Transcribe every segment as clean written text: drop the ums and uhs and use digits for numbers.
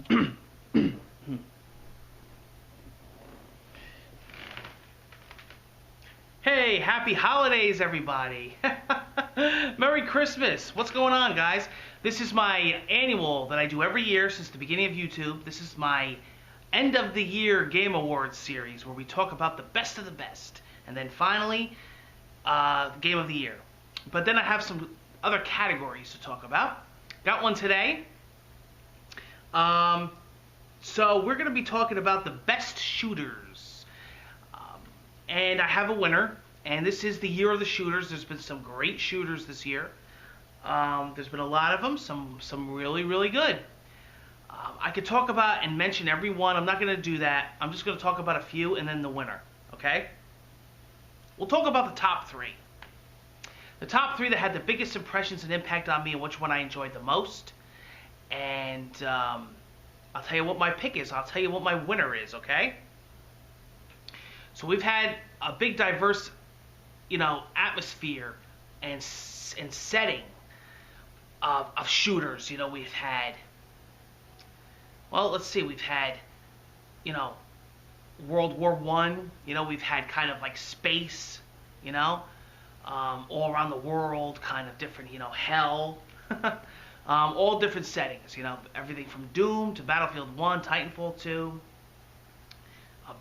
Hey, happy holidays, everybody. Merry Christmas. What's going on, guys? This is my annual that I do every year since the beginning of YouTube. This is my end of the year Game Awards series where we talk about the best of the best. And then finally, Game of the Year. But then I have some other categories to talk about. Got one today. So we're going to be talking about the best shooters. And I have a winner. And this is the year of the shooters. There's been some great shooters this year. There's been a lot of them. Some really, really good. I could talk about and mention every one. I'm not going to do that. I'm just going to talk about a few and then the winner. Okay? We'll talk about the top three. The top three that had the biggest impressions and impact on me and which one I enjoyed the most. And I'll tell you what my pick is. I'll tell you what my winner is, okay? So we've had a big diverse, atmosphere and setting of shooters. We've had, let's see, we've had, World War I. We've had kind of like space, all around the world, kind of different, hell. All different settings, everything from Doom to Battlefield 1, Titanfall 2,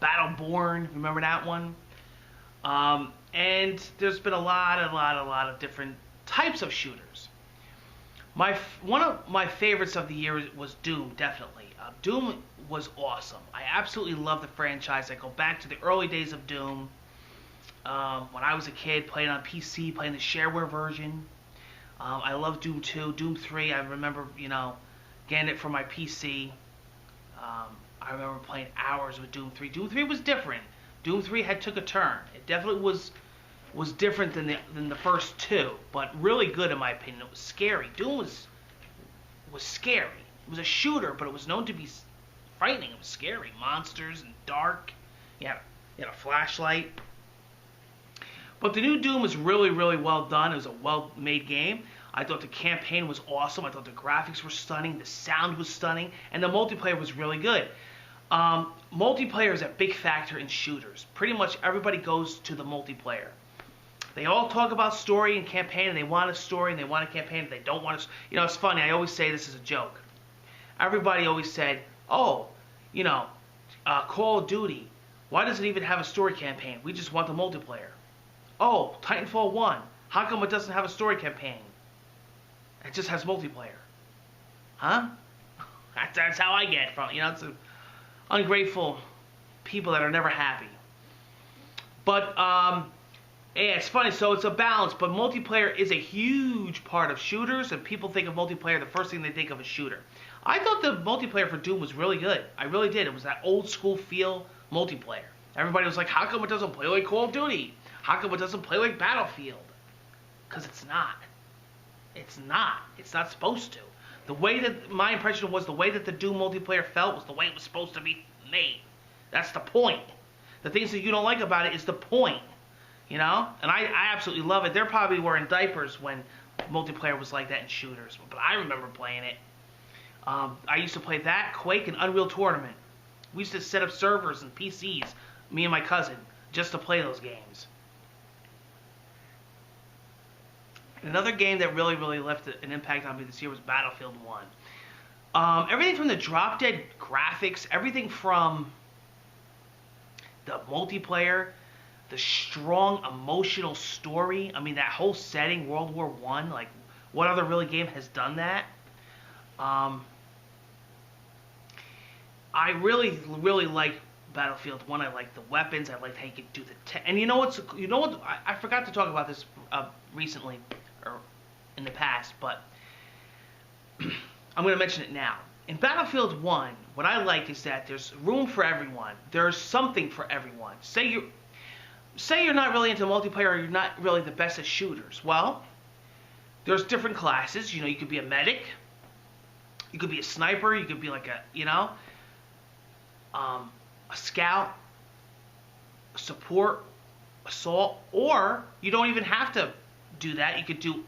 Battleborn, remember that one? And there's been a lot of different types of shooters. One of my favorites of the year was Doom, definitely. Doom was awesome. I absolutely love the franchise. I go back to the early days of Doom. When I was a kid, playing on PC, playing the shareware version. I love Doom 2, Doom 3. I remember, getting it for my PC. I remember playing hours with Doom 3. Doom 3 was different. Doom 3 took a turn. It definitely was different than the first two, but really good in my opinion. It was scary. Doom was scary. It was a shooter, but it was known to be frightening. It was scary. Monsters and dark. You had a flashlight. But the new Doom was really, really well done. It was a well-made game. I thought the campaign was awesome. I thought the graphics were stunning. The sound was stunning. And the multiplayer was really good. Multiplayer is a big factor in shooters. Pretty much everybody goes to the multiplayer. They all talk about story and campaign, and they want a story, and they want a campaign, and they don't want a... it's funny. I always say this as a joke. Everybody always said, Call of Duty, why does it even have a story campaign? We just want the multiplayer. Oh, Titanfall 1, how come it doesn't have a story campaign? It just has multiplayer. Huh? That's how I get from, it's ungrateful people that are never happy. But, yeah, it's funny, so it's a balance, but multiplayer is a huge part of shooters, and people think of multiplayer, the first thing they think of is shooter. I thought the multiplayer for Doom was really good. I really did. It was that old school feel multiplayer. Everybody was like, how come it doesn't play like Call of Duty? How come it doesn't play like Battlefield? Because it's not. It's not. It's not supposed to. The way that, my impression was, the way that the Doom multiplayer felt was the way it was supposed to be made. That's the point. The things that you don't like about it is the point. And I absolutely love it. They're probably wearing diapers when multiplayer was like that in shooters. But I remember playing it. I used to play that, Quake, and Unreal Tournament. We used to set up servers and PCs, me and my cousin, just to play those games. Another game that really, really left an impact on me this year was Battlefield 1. Everything from the drop-dead graphics, everything from the multiplayer, the strong emotional story. I mean, that whole setting, World War I, like, what other really game has done that? I really, really like Battlefield 1. I like the weapons. I liked how you could do the... And you know what? I forgot to talk about this recently, or in the past, but I'm going to mention it now. In Battlefield 1, what I like is that there's room for everyone. There's something for everyone. Say you're not really into multiplayer, or you're not really the best at shooters. Well, there's different classes. You could be a medic. You could be a sniper. You could be like a scout, a support, assault, or you don't even have to do that. You could do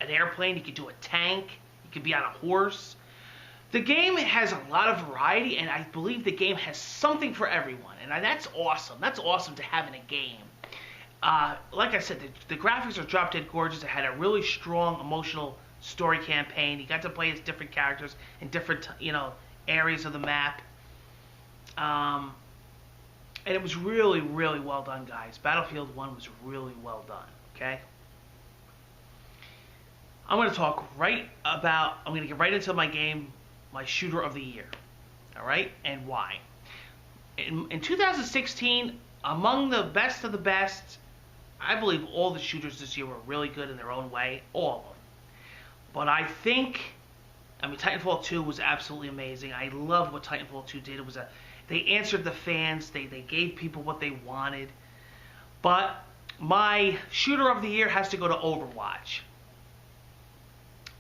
an airplane. You could do a tank. You could be on a horse. The game has a lot of variety, and I believe the game has something for everyone, and that's awesome. That's awesome to have in a game. Like I said, the graphics are drop dead gorgeous. It had a really strong emotional story campaign. You got to play as different characters in different, areas of the map. And it was really, really well done, guys. Battlefield 1 was really well done, okay? I'm going to get right into my game, my shooter of the year, all right, and why. In 2016, among the best of the best, I believe all the shooters this year were really good in their own way, all of them. But Titanfall 2 was absolutely amazing. I love what Titanfall 2 did. They answered the fans. They gave people what they wanted. But my shooter of the year has to go to Overwatch.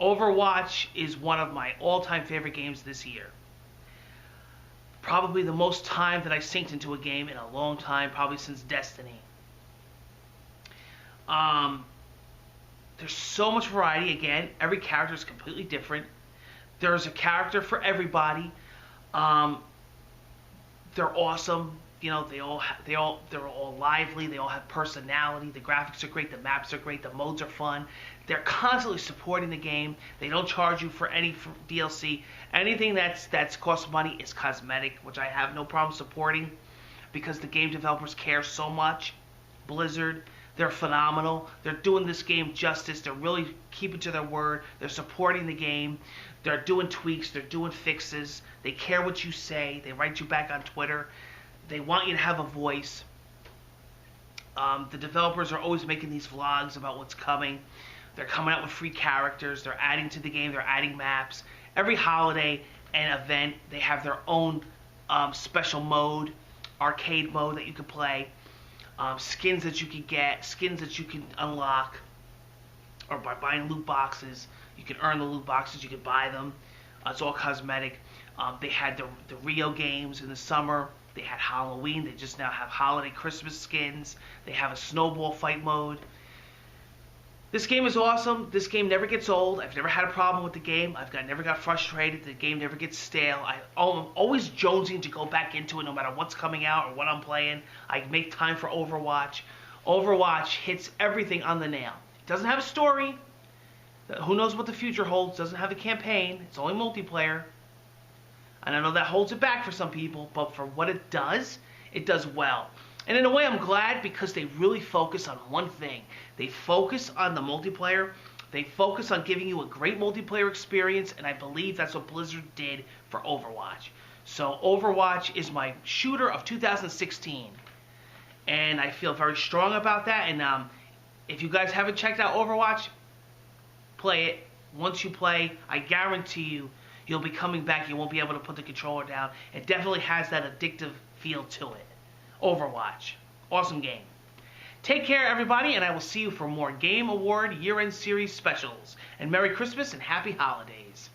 Overwatch is one of my all-time favorite games this year. Probably the most time that I synced into a game in a long time, probably since Destiny. There's so much variety. Again, every character is completely different. There's a character for everybody. They're awesome. They're all lively. They all have personality. The graphics are great. The maps are great. The modes are fun. They're constantly supporting the game. They don't charge you for any DLC. Anything that's cost money is cosmetic, which I have no problem supporting because the game developers care so much. Blizzard, they're phenomenal. They're doing this game justice. They're really keeping to their word. They're supporting the game. They're doing tweaks. They're doing fixes. They care what you say. They write you back on Twitter. They want you to have a voice. The developers are always making these vlogs about what's coming. They're coming out with free characters. They're adding to the game. They're adding maps. Every holiday and event, they have their own special mode, arcade mode that you can play. Skins that you can get, skins that you can unlock, or by buying loot boxes. You can earn the loot boxes. You can buy them. It's all cosmetic. They had the Rio games in the summer. They had Halloween. They just now have holiday Christmas skins. They have a snowball fight mode. This game is awesome. This game never gets old. I've never had a problem with the game. Never got frustrated. The game never gets stale. I'm always jonesing to go back into it no matter what's coming out or what I'm playing. I make time for Overwatch. Overwatch hits everything on the nail. It doesn't have a story. Who knows what the future holds. Doesn't have a campaign. It's only multiplayer. And I know that holds it back for some people, but for what it does well. And in a way, I'm glad because they really focus on one thing. They focus on the multiplayer. They focus on giving you a great multiplayer experience, and I believe that's what Blizzard did for Overwatch. So Overwatch is my shooter of 2016, and I feel very strong about that. And if you guys haven't checked out Overwatch, play it. Once you play, I guarantee you'll be coming back. You won't be able to put the controller down. It definitely has that addictive feel to it. Overwatch. Awesome game. Take care, everybody, and I will see you for more Game Award year-end series specials. And Merry Christmas and Happy Holidays.